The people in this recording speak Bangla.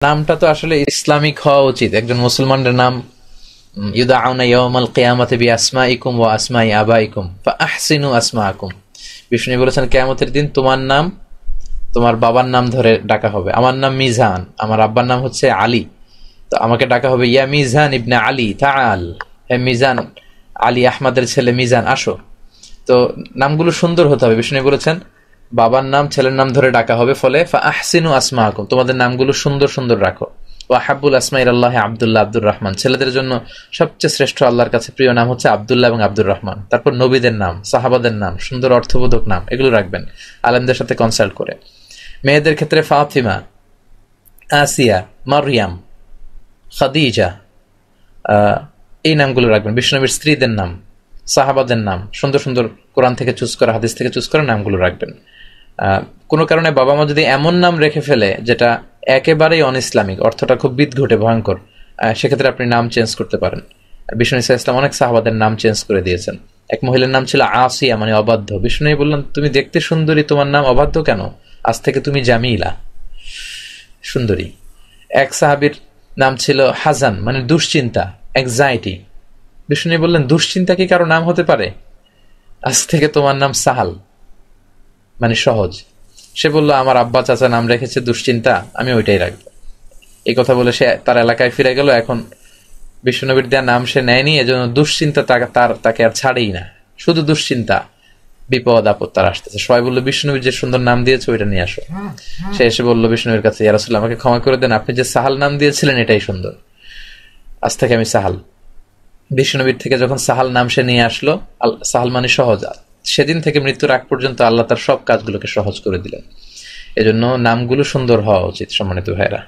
নামটা তো আসলে ইসলামিক হওয়া উচিত। একজন মুসলমানের নাম ইউদাউনা ইয়াউমাল কিয়ামাতি বিআসমাইকুম ওয়া আসমাই আবাইকুম ফাআহসিনু আসমাআকুম। বিষ্ণু বলেছেন কিয়ামতের দিন তোমার নাম তোমার বাবার নাম ধরে ডাকা হবে। আমার নাম মিজান, আমার আব্বার নাম হচ্ছে আলী, তো আমাকে ডাকা হবে ইয়া মিজান ইবনে আলী তাআল, হে মিজান, আলী আহমদের ছেলে মিজান আসো। তো নামগুলো সুন্দর হতে হবে। বিষ্ণু বলেছেন বাবার নাম ছেলের নাম ধরে ডাকা হবে, ফলে ফাআহসিনু আসমাআকুম, তোমাদের নামগুলো সুন্দর সুন্দর রাখো। ওয়া হাব্বুল আসমাইল্লাহি আব্দুল্লাহ আব্দুর রহমান, ছেলেদের জন্য সবচেয়ে শ্রেষ্ঠ আল্লাহর কাছে প্রিয় নাম হচ্ছে আব্দুল্লাহ এবং আব্দুর রহমান। তারপর নবীদের নাম, সাহাবাদের নাম, সুন্দর অর্থবোধক নাম, এগুলো রাখবেন আলেমদের সাথে কনসাল্ট করে। মেয়েদের ক্ষেত্রে ফাতিমা, আসিয়া, মারিয়াম, খাদিজা, এই নামগুলো রাখবেন। বিশ্বনবীর স্ত্রীদের নাম, সাহাবাদের নাম, সুন্দর সুন্দর কোরআন থেকে চুজ করা, হাদিস থেকে চুজ করা নামগুলো রাখবেন। কোনো কারণে বাবা মা যদি এমন নাম রেখে ফেলে যেটা একেবারেই অন ইসলামিক, অর্থটা খুব বিদঘটে ভয়ঙ্কর, সেক্ষেত্রে আপনি নাম চেঞ্জ করতে পারেন। বিষ্ণু ইসলাম অনেক সাহাবাদের নাম চেঞ্জ করে দিয়েছেন। এক মহিলার নাম ছিল আসিয়া, মানে অবাধ্য। বিষ্ণু বললেন তুমি দেখতে সুন্দরী, তোমার নাম অবাধ্য কেন? আজ থেকে তুমি জামিলা, সুন্দরী। এক সাহাবীর নাম ছিল হাজান, মানে দুশ্চিন্তা, এংজাইটি। বিষ্ণু বললেন দুশ্চিন্তা কি কারো নাম হতে পারে? আজ থেকে তোমার নাম সাহাল, মানে সহজ। সে বলল আমার আব্বা চাচা নাম রেখেছে দুশ্চিন্তা, আমি ওইটাই রাখবো। এই কথা বলে সে তার এলাকায় ফিরে গেল। এখন বিশ্বনবীর দেয়া নাম সে নেয়নি, এজন্য দুশ্চিন্তা তাকে আর ছাড়েই না। শুধু দুশ্চিন্তা, বিপদ আপদ তার আসতেছে। সবাই বললো বিষ্ণুনবীর যে সুন্দর নাম দিয়েছে ওইটা নিয়ে আসো। সে এসে বললো বিষ্ণুনবীর কাছে, ইয়া রাসূলুল্লাহ আমাকে ক্ষমা করে দেন, আপনি যে সাহাল নাম দিয়েছিলেন এটাই সুন্দর, আজ থেকে আমি সাহাল। বিষ্ণুনবীর থেকে যখন সাহাল নাম সে নিয়ে আসলো, সাহাল মানে সহজ, সেদিন থেকে মৃত্যুর আগ পর্যন্ত আল্লাহ তার সব কাজগুলোকে সহজ করে দিলেন। এজন্য নামগুলো সুন্দর হওয়া উচিত, সম্মানিত ভাইরা।